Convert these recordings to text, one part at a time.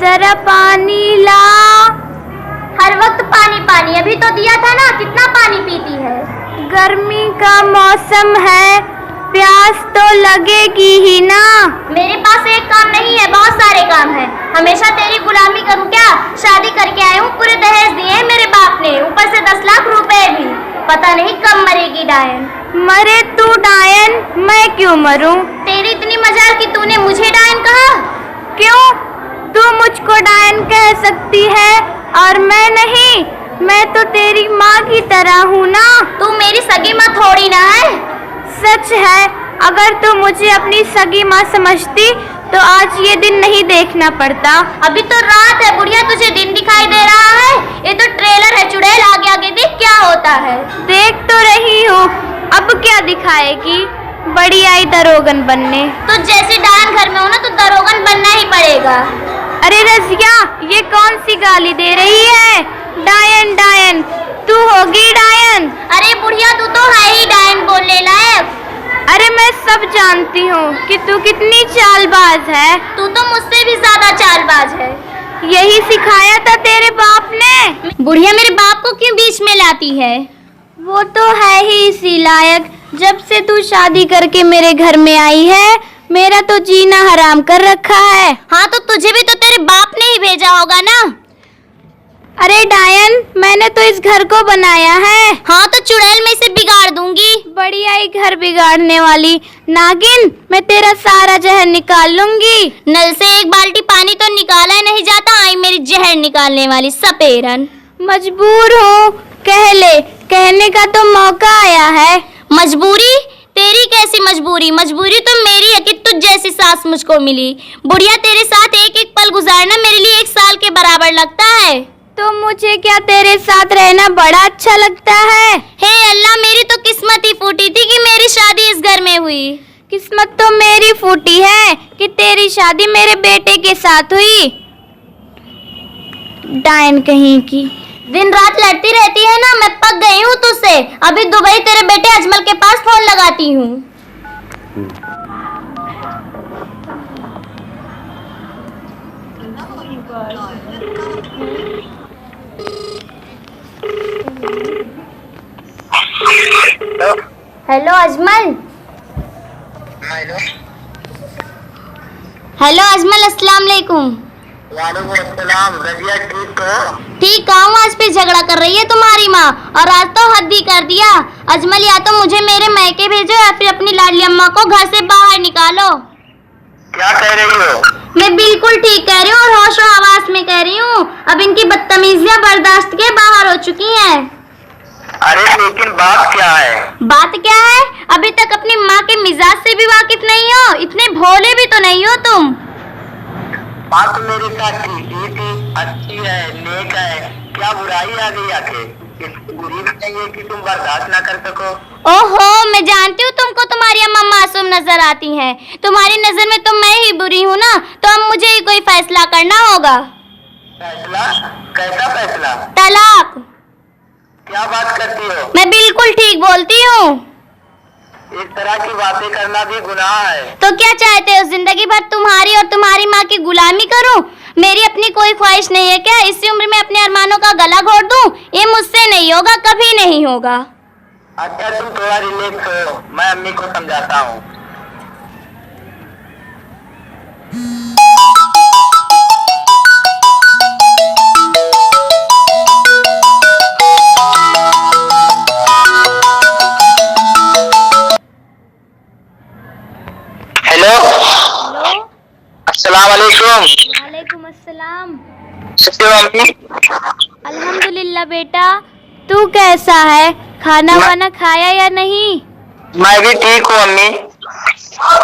जरा पानी ला। हर वक्त पानी पानी, अभी तो दिया था ना, कितना पानी पीती है। गर्मी का मौसम है, प्यास तो लगेगी ही ना। मेरे पास एक काम नहीं है, बहुत सारे काम है। हमेशा तेरी गुलामी करूं क्या? शादी करके आई हूँ, पूरे दहेज दिए हैं मेरे बाप ने, ऊपर से 10 लाख रुपए भी। पता नहीं कब मरेगी डायन। मरे तू डायन, मैं क्यों मरूं? तेरी इतनी मजाल कि तूने मुझे डायन कहा। क्यों? तू मुझको डायन कह सकती है और मैं नहीं? मैं तो तेरी माँ की तरह हूँ ना। तू मेरी सगी माँ थोड़ी ना है। सच है, अगर तू मुझे अपनी सगी माँ समझती तो आज ये दिन नहीं देखना पड़ता। अभी तो रात है बुढ़िया, तुझे दिन दिखाई दे रहा है? ये तो ट्रेलर है चुड़ैल, आगे आगे देख क्या होता है। देख तो रही हूँ, अब क्या दिखाएगी? बड़ी आई दरोगन बनने। तो जैसे डायन घर में हो ना तो दरोगन बनना ही पड़ेगा। अरे रजिया, ये कौन सी गाली दे रही है? डायन डायन, तू होगी डायन? अरे बुढ़िया, तू तो है ही डायन बोलने लायक। अरे मैं सब जानती हूँ कि तू कितनी चालबाज है। तू तो मुझसे भी ज्यादा चालबाज है। यही सिखाया था तेरे बाप ने। बुढ़िया, मेरे बाप को क्यों बीच में लाती है? वो तो है ही इसी लायक। जब से तू शादी करके मेरे घर में आई है, मेरा तो जीना हराम कर रखा है। हाँ, तो तुझे भी तो तेरे बाप ने ही भेजा होगा ना। अरे डायन, मैंने तो इस घर को बनाया है। हाँ, तो चुड़ैल में इसे बिगाड़ दूंगी। बड़ी आई घर बिगाड़ने वाली नागिन, मैं तेरा सारा जहर निकाल लूंगी। नल से एक बाल्टी पानी तो निकाला ही नहीं जाता, आई मेरी जहर निकालने वाली सपेरन। मजबूर हूँ, कह ले, कहने का तो मौका आया है। मजबूरी? तेरी कैसी मजबूरी? मजबूरी तो मेरी है कि तुझ जैसी सास मुझको मिली। बुढ़िया, तेरे साथ एक एक पल गुजारना मेरे लिए 1 साल के बराबर लगता है। तो मुझे क्या तेरे साथ रहना बड़ा अच्छा लगता है? हे अल्लाह, मेरी तो किस्मत ही फूटी थी कि मेरी शादी इस घर में हुई। किस्मत तो मेरी फूटी है कि तेरी शादी मेरे बेटे के साथ हुई। डायन कहीं की। दिन रात लड़ती रहती है ना, मैं पक गई हूँ तुझसे। अभी दुबई तेरे बेटे अजमल के पास फोन लगाती हूँ। हेलो अजमल। हेलो अजमल, अस्सलाम वालेकुम। वालेकुम अस्सलाम। रजिया ठीक हो? ठीक कहूँ, आज पे झगड़ा कर रही है तुम्हारी माँ, और आज तो हद ही कर दिया। अजमल, या तो मुझे मेरे मैके भेजो या फिर अपनी लाडली अम्मा को घर से बाहर निकालो। क्या कह रही हो? मैं बिल्कुल ठीक कह रही हूँ और होशो आवाज में कह रही हूँ। अब इनकी बदतमीजियाँ बर्दाश्त के बाहर हो चुकी हैं। अरे लेकिन बात क्या है? बात क्या है? अभी तक अपनी माँ के मिजाज से भी वाकिफ नहीं हो, इतने भोले भी तो नहीं हो तुम। माँ तो मेरे साथ ठीक ही थी, अच्छी है, नेक है, क्या बुराई आ गई आके? इसकी बुरी भी नहीं है कि तुम बर्दाश्त ना कर सको। ओहो, मैं जानती हूँ तुमको तुम्हारी अम्मा मासूम नजर आती हैं। तुम्हारी नजर में तो मैं ही बुरी हूँ ना, तो अब मुझे ही कोई फैसला करना होगा। फैसला? कैसा फैसला? तलाक। क्या बात करती हो? मैं बिल्कुल ठीक बोलती हूँ। इस तरह की बातें करना भी गुनाह है। तो क्या चाहते हो, जिंदगी भर तुम्हारी और तुम्हारी माँ की गुलामी करूं? मेरी अपनी कोई ख्वाहिश नहीं है क्या? इसी उम्र में अपने अरमानों का गला घोट दूं? ये मुझसे नहीं होगा, कभी नहीं होगा। अच्छा तुम थोड़ा रिलैक्स हो, मैं अम्मी को समझाता हूँ। वालेकुम अस्सलाम। अल्हम्दुलिल्लाह बेटा, तू कैसा है? खाना वाना खाया या नहीं? मैं भी ठीक हूँ अम्मी।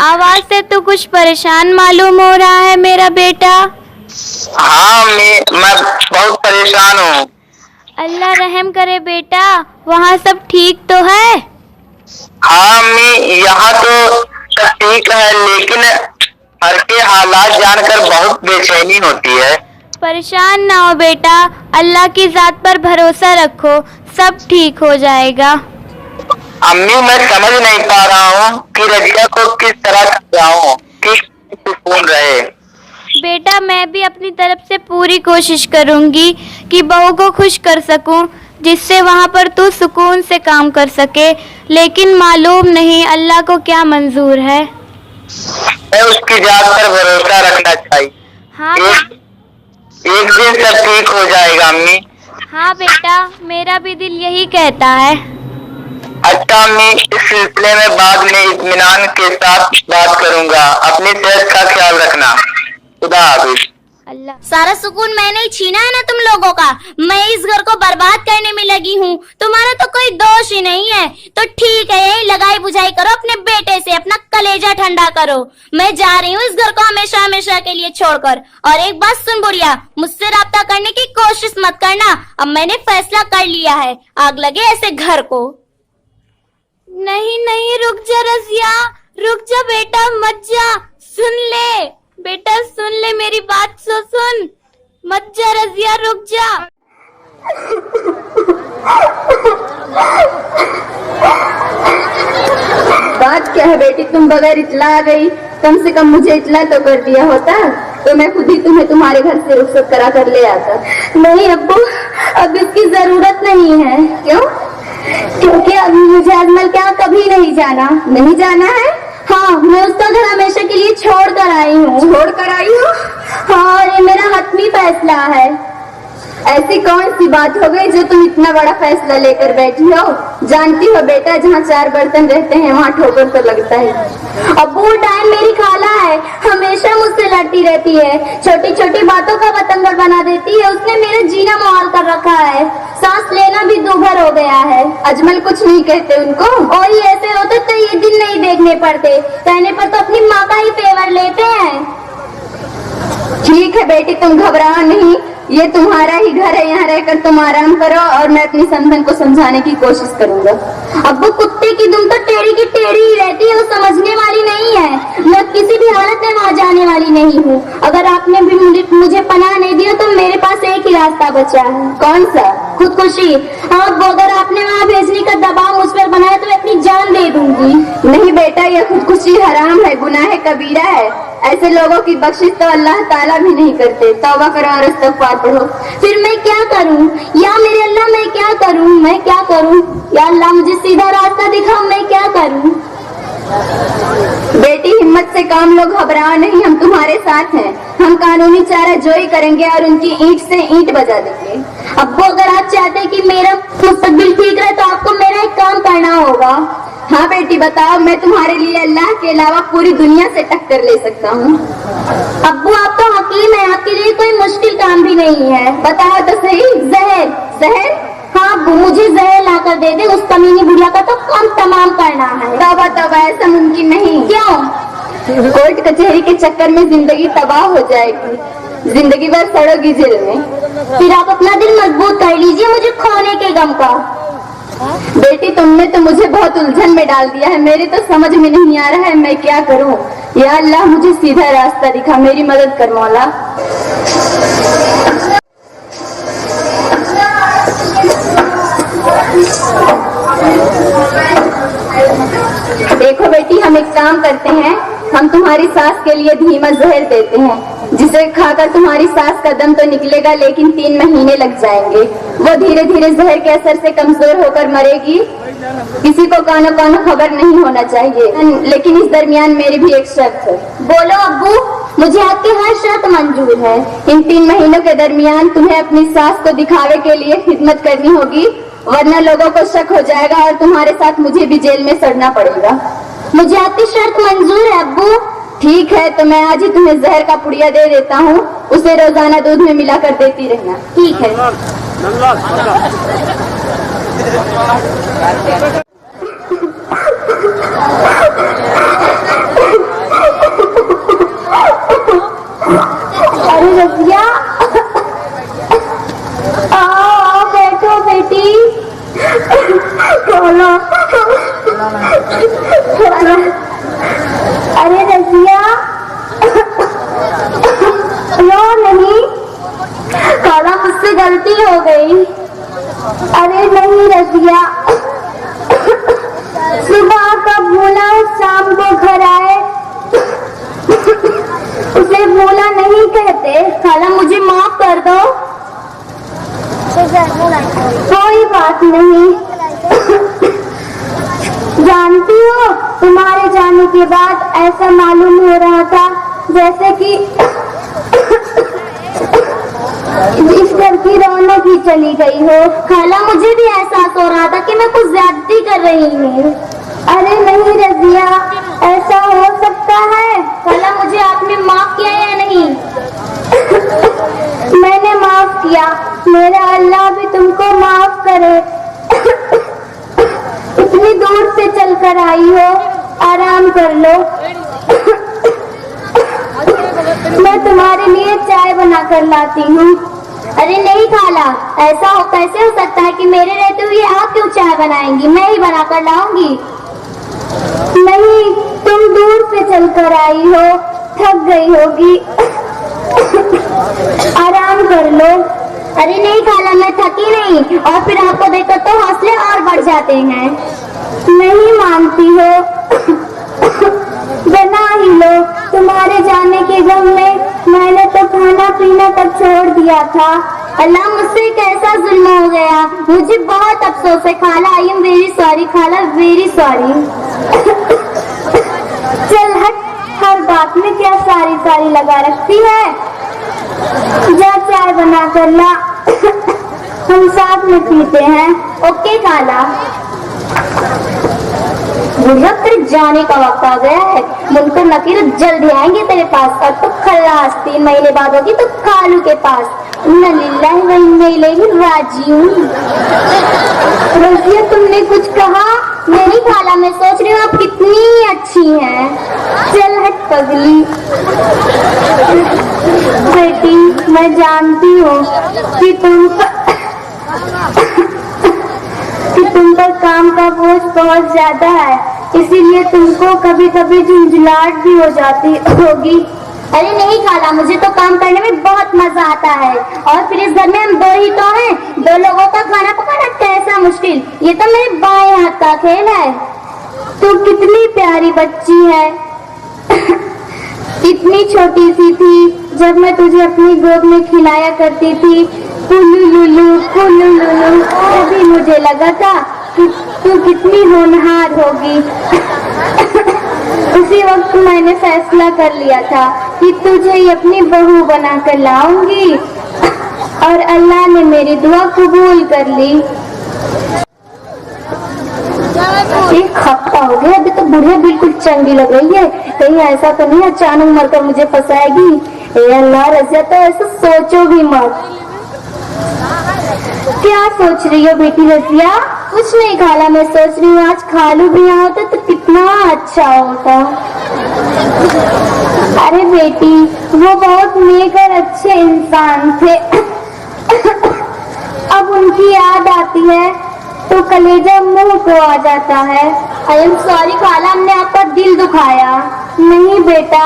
आवाज से तो कुछ परेशान मालूम हो रहा है मेरा बेटा। हाँ अम्मी, मैं बहुत परेशान हूँ। अल्लाह रहम करे बेटा, वहाँ सब ठीक तो है? हाँ अम्मी, यहाँ तो सब ठीक है, लेकिन घर के हालात जानकर बहुत बेचैनी होती है। परेशान ना हो बेटा, अल्लाह की जात पर भरोसा रखो, सब ठीक हो जाएगा। अम्मी, मैं समझ नहीं पा रहा हूँ कि रजिया को किस तरह समझाऊं कि सुकून रहे। बेटा मैं भी अपनी तरफ से पूरी कोशिश करूंगी कि बहू को खुश कर सकूं, जिससे वहां पर तू सुकून से काम कर सके। लेकिन मालूम नहीं अल्लाह को क्या मंजूर है। मैं उसकी जात पर भरोसा रखना चाहिए। हाँ एक दिन सब ठीक हो जाएगा अम्मी। हाँ बेटा, मेरा भी दिल यही कहता है। अच्छा अम्मी, इस सिलसिले में बाद में इत्मीनान के साथ बात करूंगा। अपनी सेहत का ख्याल रखना। खुदा हाफिज। अल्लाह। सारा सुकून मैंने ही छीना है ना तुम लोगों का। मैं इस घर को बर्बाद करने में लगी हूँ। तुम्हारा तो कोई दोष ही नहीं है। तो ठीक है, यही लगाई बुझाई करो अपने बेटे से, अपना कलेजा ठंडा करो। मैं जा रही हूँ इस घर को हमेशा हमेशा के लिए छोड़कर। और एक बात सुन बुढ़िया, मुझसे राब्ता करने की कोशिश मत करना। अब मैंने फैसला कर लिया है, आग लगे ऐसे घर को। नहीं नहीं, रुक जा रजिया, रुक जा बेटा, मत जा। सुन ले बेटा, सुन ले मेरी बात, सुन। मत जा रजिया, रुक जा। बात क्या है बेटी, तुम बगैर इतला आ गई। कम से कम मुझे इतला तो कर दिया होता तो मैं खुद ही तुम्हें तुम्हारे घर से रुखसत करा कर ले आता। नहीं अब्बू, अब इसकी जरूरत नहीं है। क्यों? क्योंकि अब मुझे अजमल क्या कभी नहीं जाना। नहीं जाना है? हाँ, मैं उसका घर हमेशा के लिए छोड़ कर आई हूँ। छोड़ कर आई हूँ? हाँ, और ये मेरा हतमी फैसला है। ऐसी कौन सी बात हो गई जो तुम इतना बड़ा फैसला लेकर बैठी हो? जानती हो बेटा, जहाँ चार बर्तन रहते हैं वहाँ ठोकर तो लगता है। अब्बू टाइम मेरी खाला है, हमेशा मुझसे लड़ती रहती है, छोटी छोटी बातों का बतंगड़ बना देती है। उसने मेरा जीना मुहाल कर रखा है, सांस लेना भी दूभर हो गया है। अजमल कुछ नहीं कहते उनको? और ये ऐसे होते तो ये दिन नहीं देखने पड़ते, कहने पर तो अपनी माँ का ही फेवर लेते हैं। ठीक है बेटी, तुम घबराओ नहीं, ये तुम्हारा ही घर है, यहाँ रहकर तुम आराम करो और मैं अपनी संतन को समझाने की कोशिश करूंगा। अब वो कुत्ते की दुम तो टेढ़ी की टेढ़ी ही रहती है, वो समझने वाली नहीं है। मैं किसी भी हालत में वहाँ जाने वाली नहीं हूँ। अगर आपने भी मुझे पनाह नहीं दिया तो मेरे पास एक ही रास्ता बचा है। कौन सा? खुदकुशी। हाँ, वो अगर आपने वहाँ भेजने का दबाव मुझ पर बनाया तो मैं अपनी जान दे दूंगी। नहीं बेटा, यह खुदकुशी हराम है, गुनाह कबीरा है। ऐसे लोगों की बख्शिश तो अल्लाह ताला भी नहीं करते। तौबा करो और इस्तग़फ़ार पढ़ो। फिर मैं क्या करूं? या मेरे अल्लाह, मैं क्या करूं? मैं क्या करूं? या अल्लाह मुझे सीधा रास्ता दिखाओ, मैं क्या करूं? बेटी हिम्मत से काम लो, घबराओ नहीं, हम तुम्हारे साथ हैं। हम कानूनी चारा जोई करेंगे और उनकी ईंट से ईंट बजा देंगे। अब वो अगर आप चाहते हैं कि मेरा मुस्तकबिल ठीक रहे तो आपको मेरा एक काम करना होगा। हाँ बेटी बताओ, मैं तुम्हारे लिए अल्लाह के अलावा पूरी दुनिया से टक्कर ले सकता हूँ। अब्बू आप तो हकीम है, आपके लिए कोई मुश्किल काम भी नहीं है। बताओ तो सही। जहर? जहर? हाँ अब्बू, मुझे जहर ला कर दे दे, उस कमीनी बुढ़िया का तो काम तमाम करना है। तौबा तौबा, ऐसा मुमकिन नहीं। क्यों? कोर्ट कचहरी के चक्कर में जिंदगी तबाह हो जाएगी, जिंदगी भर सड़ोगी जेल में। फिर आप अपना दिल मजबूत कर लीजिए मुझे खोने के गम का। बेटी तुमने तो मुझे बहुत उलझन में डाल दिया है, मेरे तो समझ में नहीं आ रहा है मैं क्या करूं। या अल्लाह मुझे सीधा रास्ता दिखा, मेरी मदद कर मौला। देखो बेटी, हम एक काम करते हैं, हम तुम्हारी सास के लिए धीमा जहर देते हैं, जिसे खाकर तुम्हारी सास का दम तो निकलेगा लेकिन 3 महीने लग जाएंगे। वो धीरे धीरे जहर के असर से कमजोर होकर मरेगी। किसी को कानो कानो खबर नहीं होना चाहिए, लेकिन इस दरमियान मेरी भी एक शर्त है। बोलो अब्बू, मुझे आपकी हर शर्त मंजूर है। इन 3 महीनों के दरमियान तुम्हें अपनी सास को दिखावे के लिए खिदमत करनी होगी, वरना लोगों को शक हो जाएगा और तुम्हारे साथ मुझे भी जेल में सड़ना पड़ेगा। मुझे आपकी शर्त मंजूर है अब्बू। ठीक है, तो मैं आज ही तुम्हें जहर का पुड़िया दे देता हूँ, उसे रोजाना दूध में मिला कर देती रहना। ठीक है। अरे रजिया, आओ बैठो बेटी। बोलो। अरे रजिया, रो नहीं, खाला मुझसे गलती हो गई। अरे नहीं रजिया, सुबह का भूला शाम को घर आए, उसे भूला नहीं कहते। खाला मुझे माफ कर दो। कोई बात नहीं। जानती हो, तुम्हारे जाने के बाद ऐसा मालूम हो रहा था जैसे कि इस घर की रौनक ही चली गई हो। खाला मुझे भी एहसास हो रहा था कि मैं कुछ ज्यादती कर रही हूँ। अरे नहीं रजिया, ऐसा हो सकता है? खाला मुझे आपने माफ किया या नहीं? मैंने माफ किया। मेरा अल्लाह भी तुमको माफ करे। इतनी दूर से चलकर आई हो, आराम कर लो। मैं तुम्हारे लिए चाय बना कर लाती हूँ। अरे नहीं खाला, ऐसा कैसे हो सकता है कि मेरे रहते हुए आप क्यों चाय बनाएंगी? मैं ही बना कर लाऊंगी। नहीं, तुम दूर से चलकर आई हो, थक गई होगी, आराम कर लो। अरे नहीं खाला, मैं थकी नहीं, और फिर आपको देखकर तो हौसले और बढ़ जाते हैं। नहीं मानती हो? बना ही लो। तुम्हारे जाने के गम में मैंने तो खाना पीना तक छोड़ दिया था। अल्लाह, मुझसे कैसा जुल्म हो गया। मुझे बहुत अफसोस है खाला। आई एम वेरी सॉरी खाला, वेरी सॉरी। चल हट, हर बात में क्या सारी लगा रखती है। जा चाय बना कर ला, हम साथ में पीते हैं। ओके खाला। बुढ़िया, तेरे जाने का वक्त आ गया है। मुनकर नकीर जल्दी आएंगे तेरे पास, और तो खल्लास 3 महीने बाद होगी तो खालू के पास। इन्ना लिल्लाहि व इन्ना इलैहि राजिऊन। रज़िया, तुमने कुछ कहा? नहीं खाला, मैं सोच रही हूँ आप कितनी अच्छी हैं। चल हट पगली। बेटी, मैं जानती हूँ कि तुम पर काम का बोझ बहुत ज्यादा है, इसीलिए तुमको कभी कभी झुंझलाहट भी हो जाती होगी। अरे नहीं खाला, मुझे तो काम करने में बहुत मजा आता है, और फिर इस घर में हम 2 ही तो हैं। 2 लोगों का खाना पकाना कैसा मुश्किल। ये तो मेरे बाएं हाथ का खेल है। तू कितनी प्यारी बच्ची है। इतनी छोटी सी थी जब मैं तुझे अपनी गोद में खिलाया करती थी। कुलुलुलु कुलुलुलु, तभी मुझे लगा था कि तू कितनी होनहार होगी। उसी वक्त मैंने फैसला कर लिया था कि तुझे ही अपनी बहू बना कर लाऊंगी, और अल्लाह ने मेरी दुआ कबूल कर ली। 1 हफ्ता हो गया, अभी तो बुढ़िया बिल्कुल चंगी लग रही है। कहीं ऐसा तो नहीं अचानक मरकर मुझे फंसाएगी। ए अल्लाह, रज़िया तो ऐसा सोचो भी मत। क्या सोच रही हो बेटी रज़िया? कुछ नहीं खाला, मैं सोच रही हूँ आज खालू भी यहाँ होता तो कितना अच्छा होता। अरे बेटी, वो बहुत नेक और अच्छे इंसान थे। अब उनकी याद आती है तो कलेजा मुंह को आ जाता है। आई एम सॉरी खाला, हमने आपका दिल दुखाया। नहीं बेटा।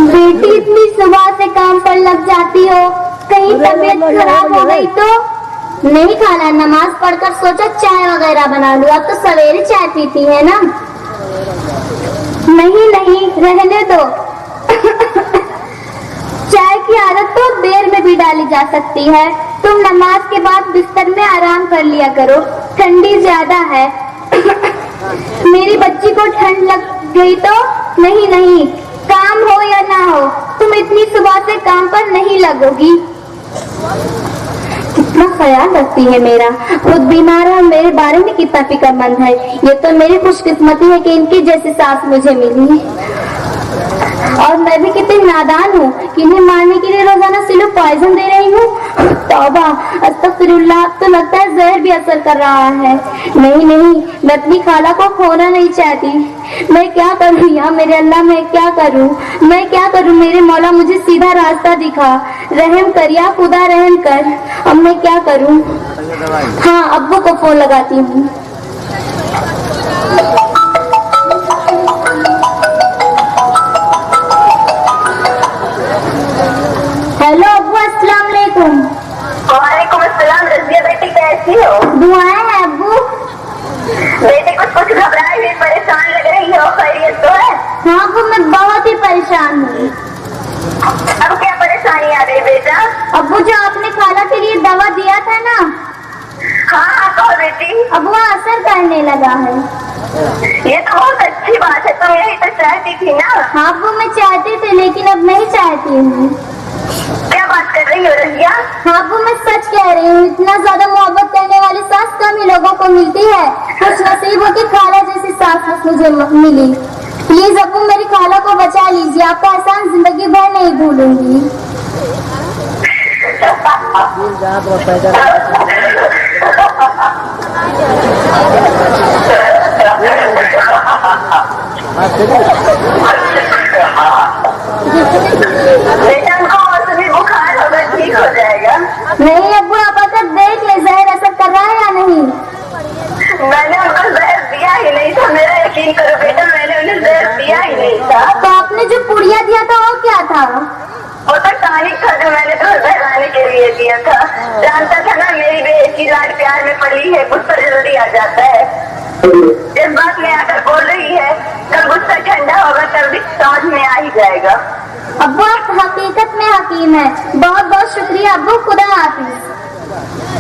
बेटी, इतनी सुबह से काम पर लग जाती हो, कहीं तबीयत खराब हो गई तो? नहीं खाला, नमाज पढ़कर सोचा चाय वगैरह बना लूं। अब तो सवेरे चाय पीती है ना। नहीं नहीं, रहने दो। चाय की आदत तो देर में भी डाली जा सकती है। तुम नमाज के बाद बिस्तर में आराम कर लिया करो, ठंडी ज्यादा है। मेरी बच्ची को ठंड लग गई तो? नहीं नहीं, काम हो या ना हो, तुम इतनी सुबह से काम पर नहीं लगोगी। कितना ख्याल रखती है मेरा। खुद बीमार है, मेरे बारे में कितना फिक्रमंद है। ये तो मेरी खुशकिस्मती है कि इनकी जैसी सास मुझे मिली। और मैं भी कितनी नादान हूँ कि इन्हें मारने के लिए रोजाना सिलो पॉइजन दे रही हूँ। तौबा, अस्तगफिरुल्लाह। अस्तगफिरुल्लाह, तो लगता है जहर भी असर कर रहा है। नहीं नहीं, मैं अपनी खाला को खोना नहीं चाहती। मैं क्या करूँ या मेरे अल्लाह, मैं क्या करूँ, मैं क्या करूँ मेरे मौला, मुझे सीधा रास्ता दिखा, रहम कर या खुदा रहम कर। अब मैं क्या करूँ? हाँ, अब्बू को फोन लगाती हूँ। हेलो अब्बू, अस्सलाम वालेकुम। वालेकुम अस्सलाम। रज़िया बेटी कैसी हो? दुआएं हैं अब्बू। बेटी कुछ घबराई हुई परेशान लग रही हो, खैरियत तो है? हाँ अब्बू, मैं बहुत ही परेशान हूँ। अब क्या परेशानी आ गई बेटा? अब्बू, जो आपने खाला के लिए दवा दिया था ना, हाँ हाँ कहो बेटी। अब वो असर करने लगा है। ये तो बहुत अच्छी बात है, तुम यही तो चाहती थी ना? हाँ अब्बू, मैं चाहती थी लेकिन अब नहीं चाहती हूँ। क्या बात कर रही हो रज़िया? हाँ अब्बू, मैं सच कह रही हूँ, इतना ज्यादा मोहब्बत करने वाली सास कम ही लोगों को मिलती है। कुछ नसीब हो कि खाला जैसी सास मुझे मिली। प्लीज अब्बू, मेरी खाला को बचा लीजिए, आपका एहसान जिंदगी भर नहीं भूलूंगी। बेटा उनको मौसमी बुखार होगा, ठीक हो जाएगा। नहीं अब्बू, आप आकर देख ले जहर असर कर रहा है या नहीं। मैंने उनको जहर दिया ही नहीं था, मेरा यकीन करो बेटा, मैंने उन्हें जहर दिया ही नहीं था। तो आपने जो पुड़िया दिया था वो क्या था? वो तो टॉनिक था जो मैंने तो बहलाने के लिए दिया था। जानता था ना मेरी बेटी लाड प्यार में पड़ी है, गुस्सा जल्दी आ जाता है। इस बात में आकर बोल रही है, कल गुस्सा ठंडा होगा तब भी समझ में आ ही जाएगा। अब्बू, आप हकीकत में हकीम हैं। बहुत बहुत शुक्रिया अब्बू, खुदा हाफिज।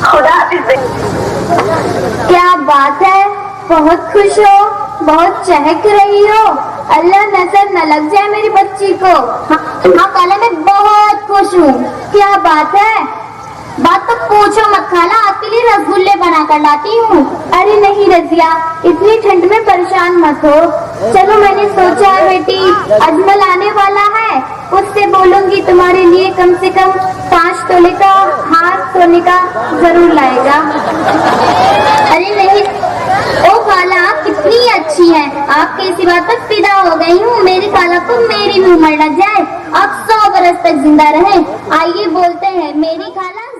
खुदा हाफिज। क्या बात है, बहुत खुश हो, बहुत चहक रही हो। अल्लाह नजर न लग जाए मेरी बच्ची को। हाँ खाला, मैं बहुत खुश हूँ। क्या बात है? बात तो पूछो मत खाला, आपके लिए रसगुल्ले बना कर लाती हूँ। अरे नहीं रज़िया, इतनी ठंड में परेशान मत हो। चलो, मैंने सोचा है बेटी, अजमल आने वाला है, उससे बोलूंगी तुम्हारे लिए कम से कम 5 तोले का हार सोने का जरूर लाएगा। अरे नहीं, ओ खाला, आप कितनी अच्छी हैं। आपके इसी बात पर फिदा हो गई हूँ। मेरी खाला को मेरी भी उम्र लग जाए, आप 100 बरस तक जिंदा रहे। आइए बोलते हैं मेरी खाला।